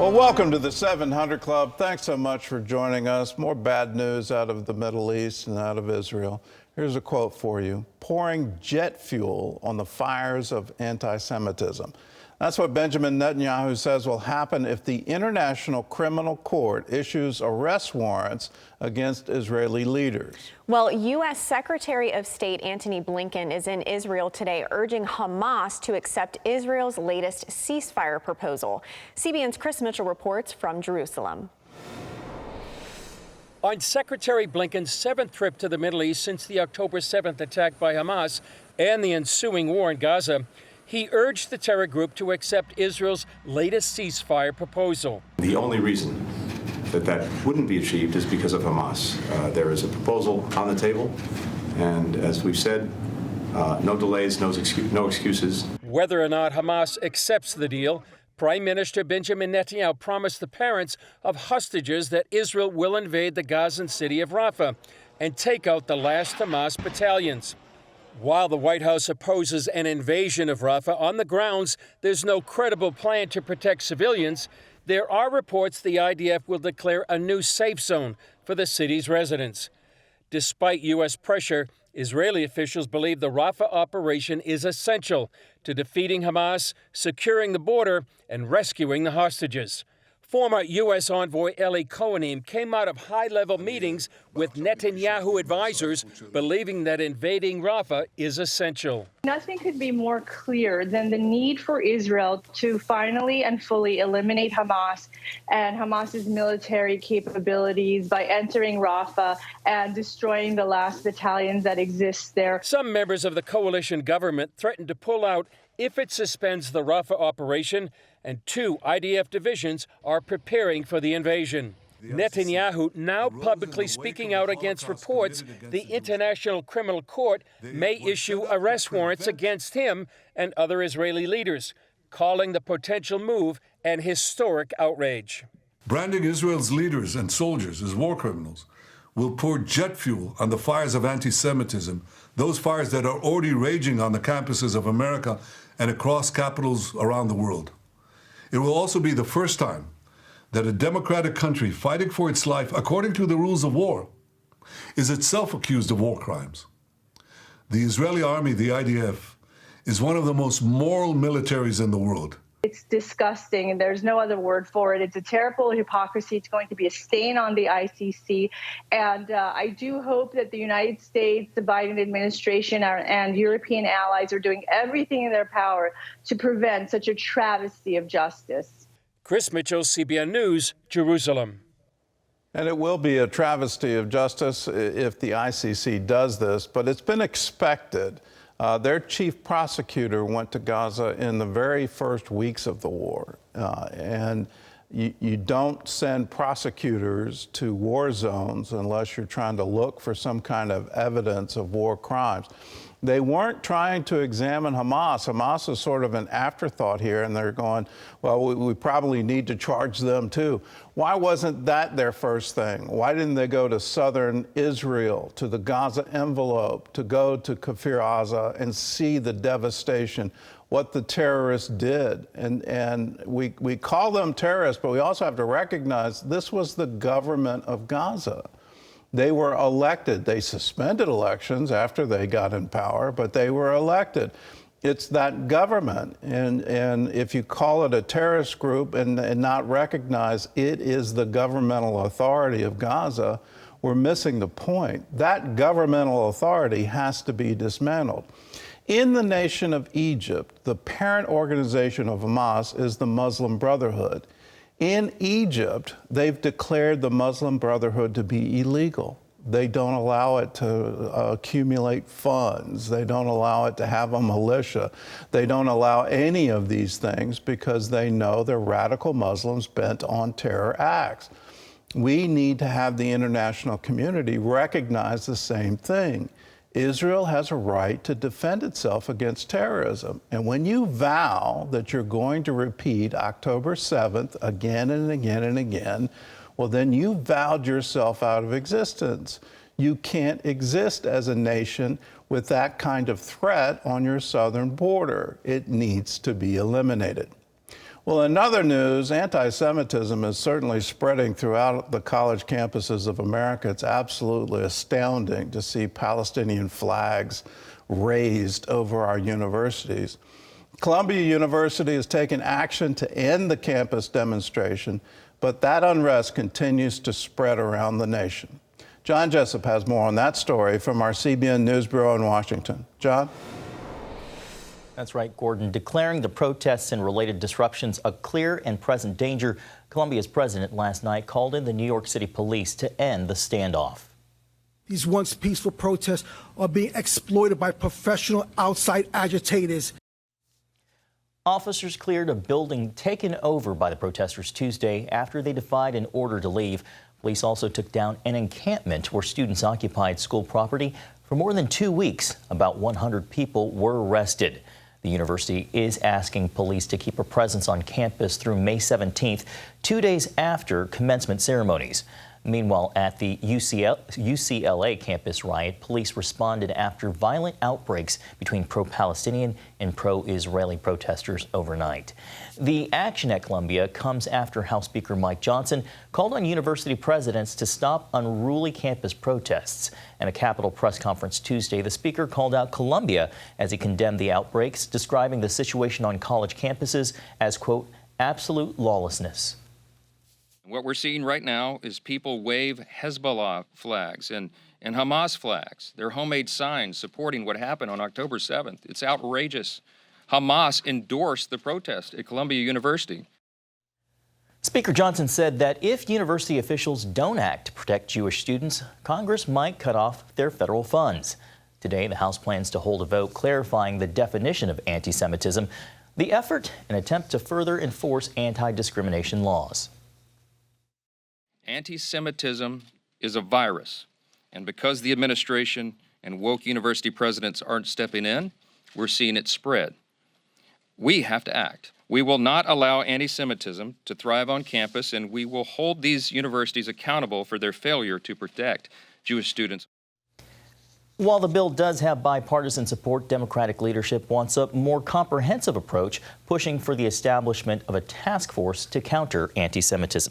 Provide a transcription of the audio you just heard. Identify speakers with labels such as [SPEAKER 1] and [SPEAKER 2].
[SPEAKER 1] Well, welcome to the 700 Club. Thanks so much for joining us. More bad news out of the Middle East and out of Israel. Here's a quote for you: pouring jet fuel on the fires of anti-Semitism. That's what Benjamin Netanyahu says will happen if the International Criminal Court issues arrest warrants against Israeli leaders.
[SPEAKER 2] Well, U.S. Secretary of State Antony Blinken is in Israel today, urging Hamas to accept Israel's latest ceasefire proposal. CBN's Chris Mitchell reports from Jerusalem.
[SPEAKER 3] On Secretary Blinken's seventh trip to the Middle East since the October 7th attack by Hamas and the ensuing war in Gaza, he urged the terror group to accept Israel's latest ceasefire proposal.
[SPEAKER 4] The only reason that wouldn't be achieved is because of Hamas. There is a proposal on the table, and as we've said, no delays, no excuses.
[SPEAKER 3] Whether or not Hamas accepts the deal, Prime Minister Benjamin Netanyahu promised the parents of hostages that Israel will invade the Gazan city of Rafah and take out the last Hamas battalions. While the White House opposes an invasion of Rafah on the grounds there's no credible plan to protect civilians, there are reports the IDF will declare a new safe zone for the city's residents. Despite U.S. pressure, Israeli officials believe the Rafah operation is essential to defeating Hamas, securing the border, and rescuing the hostages. Former U.S. envoy Eli Cohen came out of high-level meetings with Netanyahu advisors, believing that invading Rafah is essential.
[SPEAKER 5] Nothing could be more clear than the need for Israel to finally and fully eliminate Hamas and Hamas's military capabilities by entering Rafah and destroying the last battalions that exist there.
[SPEAKER 3] Some members of the coalition government threatened to pull out if it suspends the Rafah operation, and 2 IDF divisions are preparing for the invasion. Netanyahu now publicly speaking out against reports the International Criminal Court may issue arrest warrants against him and other Israeli leaders, calling the potential move an historic outrage.
[SPEAKER 6] Branding Israel's leaders and soldiers as war criminals will pour jet fuel on the fires of anti-Semitism, those fires that are already raging on the campuses of America and across capitals around the world. It will also be the first time that a democratic country fighting for its life according to the rules of war is itself accused of war crimes. The Israeli army, the IDF, is one of the most moral militaries in the world.
[SPEAKER 5] It's disgusting, and there's no other word for it. It's a terrible hypocrisy. It's going to be a stain on the ICC. And I do hope that the United States, the Biden administration, and European allies are doing everything in their power to prevent such a travesty of justice.
[SPEAKER 3] Chris Mitchell, CBN News, Jerusalem.
[SPEAKER 1] And it will be a travesty of justice if the ICC does this, but it's been expected. Their chief prosecutor went to Gaza in the very first weeks of the war. And you don't send prosecutors to war zones unless you're trying to look for some kind of evidence of war crimes. They weren't trying to examine Hamas. Hamas is sort of an afterthought here, and they're going, well, we probably need to charge them too. Why wasn't that their first thing? Why didn't they go to southern Israel, to the Gaza envelope, to go to Kfir Aza and see the devastation, what the terrorists did? And we call them terrorists, but we also have to recognize this was the government of Gaza. They were elected. They suspended elections after they got in power, but they were elected. It's that government. And if you call it a terrorist group and not recognize it is the governmental authority of Gaza, we're missing the point. That governmental authority has to be dismantled. In the nation of Egypt, the parent organization of Hamas is the Muslim Brotherhood. In Egypt, they've declared the Muslim Brotherhood to be illegal. They don't allow it to accumulate funds. They don't allow it to have a militia. They don't allow any of these things because they know they're radical Muslims bent on terror acts. We need to have the international community recognize the same thing. Israel has a right to defend itself against terrorism. And when you vow that you're going to repeat October 7th again and again and again, well, then you vowed yourself out of existence. You can't exist as a nation with that kind of threat on your southern border. It needs to be eliminated. Well, in other news, anti-Semitism is certainly spreading throughout the college campuses of America. It's absolutely astounding to see Palestinian flags raised over our universities. Columbia University has taken action to end the campus demonstration, but that unrest continues to spread around the nation. John Jessup has more on that story from our CBN News Bureau in Washington. John?
[SPEAKER 7] That's right, Gordon. Declaring the protests and related disruptions a clear and present danger, Columbia's president last night called in the New York City police to end the standoff.
[SPEAKER 8] These once peaceful protests are being exploited by professional outside agitators.
[SPEAKER 7] Officers cleared a building taken over by the protesters Tuesday after they defied an order to leave. Police also took down an encampment where students occupied school property for more than 2 weeks. About 100 people were arrested. The university is asking police to keep a presence on campus through May 17th, 2 days after commencement ceremonies. Meanwhile, at the UCLA campus riot, police responded after violent outbreaks between pro-Palestinian and pro-Israeli protesters overnight. The action at Columbia comes after House Speaker Mike Johnson called on university presidents to stop unruly campus protests. At a Capitol press conference Tuesday, the speaker called out Columbia as he condemned the outbreaks, describing the situation on college campuses as, quote, absolute lawlessness.
[SPEAKER 9] What we're seeing right now is people wave Hezbollah flags and Hamas flags, their homemade signs supporting what happened on October 7th. It's outrageous. Hamas endorsed the protest at Columbia University.
[SPEAKER 7] Speaker Johnson said that if university officials don't act to protect Jewish students, Congress might cut off their federal funds. Today, the House plans to hold a vote clarifying the definition of anti-Semitism, the effort an attempt to further enforce anti-discrimination laws.
[SPEAKER 9] Anti-Semitism is a virus, and because the administration and woke university presidents aren't stepping in, we're seeing it spread. We have to act. We will not allow anti-Semitism to thrive on campus, and we will hold these universities accountable for their failure to protect Jewish students.
[SPEAKER 7] While the bill does have bipartisan support, Democratic leadership wants a more comprehensive approach, pushing for the establishment of a task force to counter anti-Semitism.